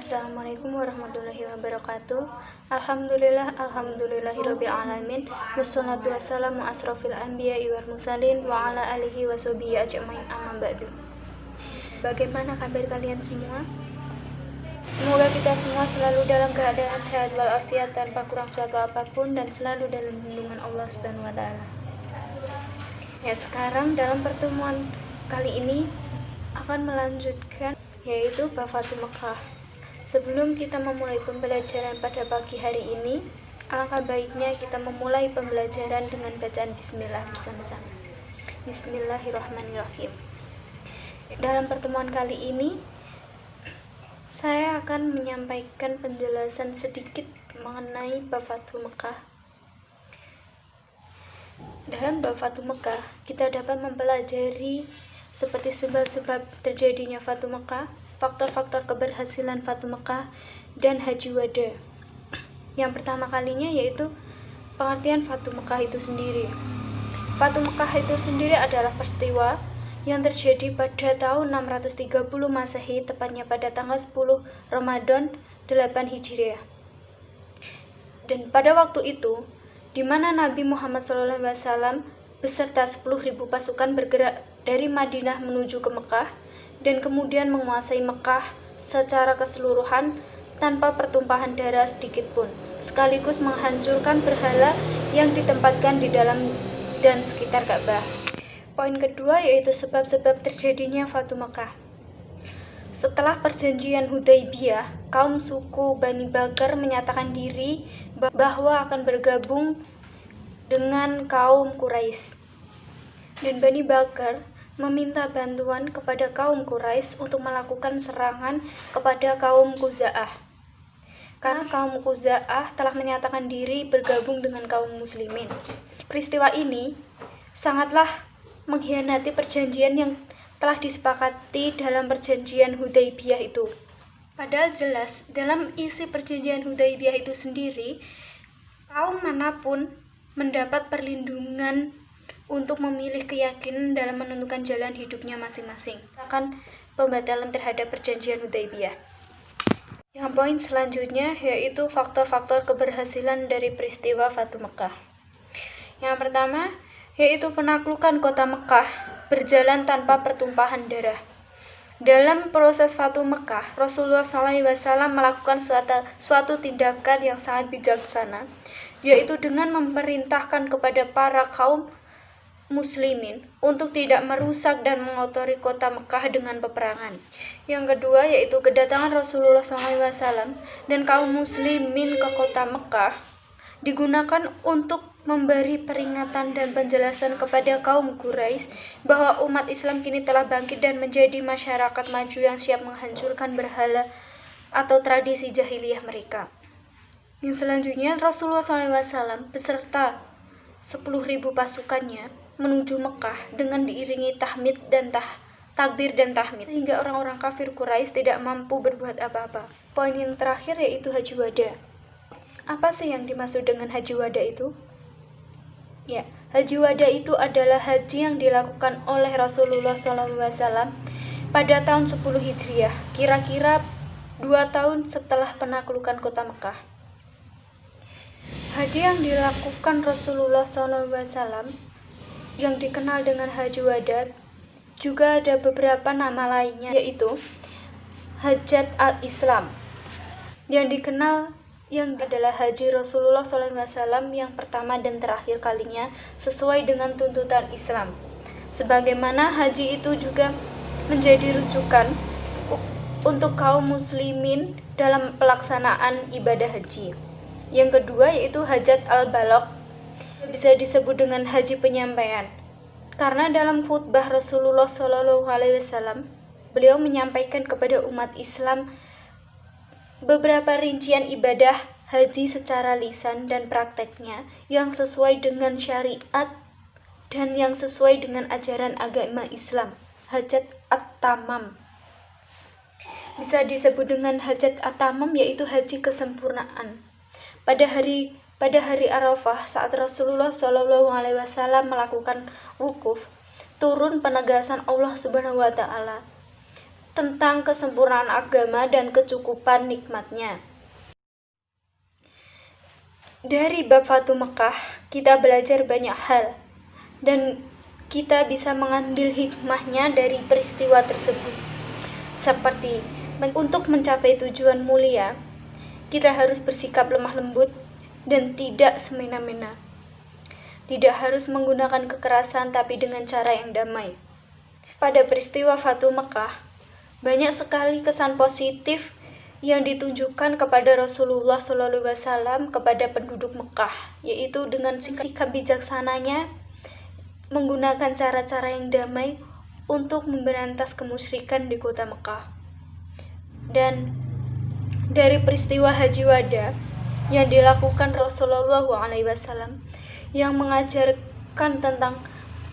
Assalamualaikum warahmatullahi wabarakatuh. Alhamdulillahirabbil alamin. Wassalatu wassalamu asrofil anbiya'i wal mursalin wa ala alihi washabihi ajmain, amma ba'du. Bagaimana kabar kalian semua? Semoga kita semua selalu dalam keadaan sehat walafiat tanpa kurang suatu apapun dan selalu dalam lindungan Allah Subhanahu wa taala. Ya, sekarang dalam pertemuan kali ini akan melanjutkan yaitu bab Fathul Makkah. Sebelum kita memulai pembelajaran pada pagi hari ini, alangkah baiknya kita memulai pembelajaran dengan bacaan bismillah bersama-sama. Bismillahirrahmanirrahim. Dalam pertemuan kali ini, saya akan menyampaikan penjelasan sedikit mengenai bab Fathul Makkah. Dalam bab Fathul Makkah, kita dapat mempelajari seperti sebab-sebab terjadinya Fathul Makkah, faktor-faktor keberhasilan Fathul Makkah, dan Haji Wada. Yang pertama kalinya yaitu pengertian Fathul Makkah itu sendiri. Fathul Makkah itu sendiri adalah peristiwa yang terjadi pada tahun 630 Masehi, tepatnya pada tanggal 10 Ramadan 8 Hijriah. Dan pada waktu itu, di mana Nabi Muhammad SAW beserta 10.000 pasukan bergerak dari Madinah menuju ke Mekah dan kemudian menguasai Mekah secara keseluruhan tanpa pertumpahan darah sedikit pun, sekaligus menghancurkan berhala yang ditempatkan di dalam dan sekitar Ka'bah. Poin kedua yaitu sebab-sebab terjadinya Fathul Makkah. Setelah perjanjian Hudaybiyah, kaum suku Bani Bakar menyatakan diri bahwa akan bergabung dengan kaum Quraisy. Dan Bani Bakar meminta bantuan kepada kaum Quraisy untuk melakukan serangan kepada kaum Khuza'ah. Karena kaum Khuza'ah telah menyatakan diri bergabung dengan kaum muslimin. Peristiwa ini sangatlah mengkhianati perjanjian yang telah disepakati dalam perjanjian Hudaybiyah itu. Padahal jelas dalam isi perjanjian Hudaybiyah itu sendiri, kaum manapun mendapat perlindungan untuk memilih keyakinan dalam menentukan jalan hidupnya masing-masing. Akan pembatalan terhadap perjanjian Hudaybiyah. Yang poin selanjutnya yaitu faktor-faktor keberhasilan dari peristiwa Fathul Makkah. Yang pertama yaitu penaklukan kota Mekah berjalan tanpa pertumpahan darah. Dalam proses Fathul Makkah, Rasulullah SAW melakukan suatu tindakan yang sangat bijaksana, yaitu dengan memerintahkan kepada para kaum muslimin untuk tidak merusak dan mengotori kota Mekah dengan peperangan. Yang kedua yaitu kedatangan Rasulullah SAW dan kaum muslimin ke kota Mekah digunakan untuk memberi peringatan dan penjelasan kepada kaum Quraisy bahwa umat Islam kini telah bangkit dan menjadi masyarakat maju yang siap menghancurkan berhala atau tradisi jahiliyah mereka. Yang selanjutnya Rasulullah SAW beserta 10.000 pasukannya menuju Mekah dengan diiringi tahmid dan takbir dan tahmid, sehingga orang-orang kafir Quraisy tidak mampu berbuat apa-apa. Poin yang terakhir yaitu Haji Wada. Apa sih yang dimaksud dengan Haji Wada itu? Ya, Haji Wada itu adalah haji yang dilakukan oleh Rasulullah SAW pada tahun 10 Hijriah, kira-kira 2 tahun setelah penaklukan kota Mekah. Haji yang dilakukan Rasulullah SAW yang dikenal dengan Haji Wada juga ada beberapa nama lainnya, yaitu Hajjat al-Islam yang adalah haji Rasulullah SAW yang pertama dan terakhir kalinya sesuai dengan tuntutan Islam. Sebagaimana haji itu juga menjadi rujukan untuk kaum muslimin dalam pelaksanaan ibadah haji. Yang kedua yaitu Hajjat al-Balagh, bisa disebut dengan haji penyampaian. Karena dalam khutbah Rasulullah SAW, beliau menyampaikan kepada umat Islam beberapa rincian ibadah haji secara lisan dan prakteknya yang sesuai dengan syariat dan yang sesuai dengan ajaran agama Islam. Hajat at-Tamam. Bisa disebut dengan Hajat at-Tamam yaitu haji kesempurnaan. Pada hari Arafah saat Rasulullah SAW melakukan wukuf, turun penegasan Allah Subhanahu wa taala tentang kesempurnaan agama dan kecukupan nikmatnya. Dari bab Fatu Mekah, kita belajar banyak hal, dan kita bisa mengambil hikmahnya dari peristiwa tersebut. Seperti, untuk mencapai tujuan mulia, kita harus bersikap lemah lembut dan tidak semena-mena. Tidak harus menggunakan kekerasan, tapi dengan cara yang damai. Pada peristiwa Fatu Mekah, banyak sekali kesan positif yang ditunjukkan kepada Rasulullah SAW kepada penduduk Mekah, yaitu dengan sikap bijaksananya menggunakan cara-cara yang damai untuk memberantas kemusyrikan di kota Mekah. Dan dari peristiwa Haji Wada yang dilakukan Rasulullah SAW yang mengajarkan tentang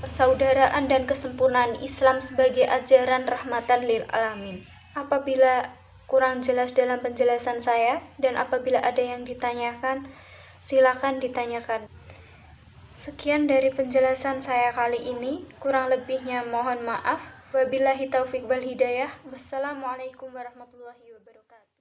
persaudaraan dan kesempurnaan Islam sebagai ajaran rahmatan lil alamin. Apabila kurang jelas dalam penjelasan saya, dan apabila ada yang ditanyakan, silakan ditanyakan. Sekian dari penjelasan saya kali ini, kurang lebihnya mohon maaf. Wabillahi taufiq wal hidayah. Wassalamualaikum warahmatullahi wabarakatuh.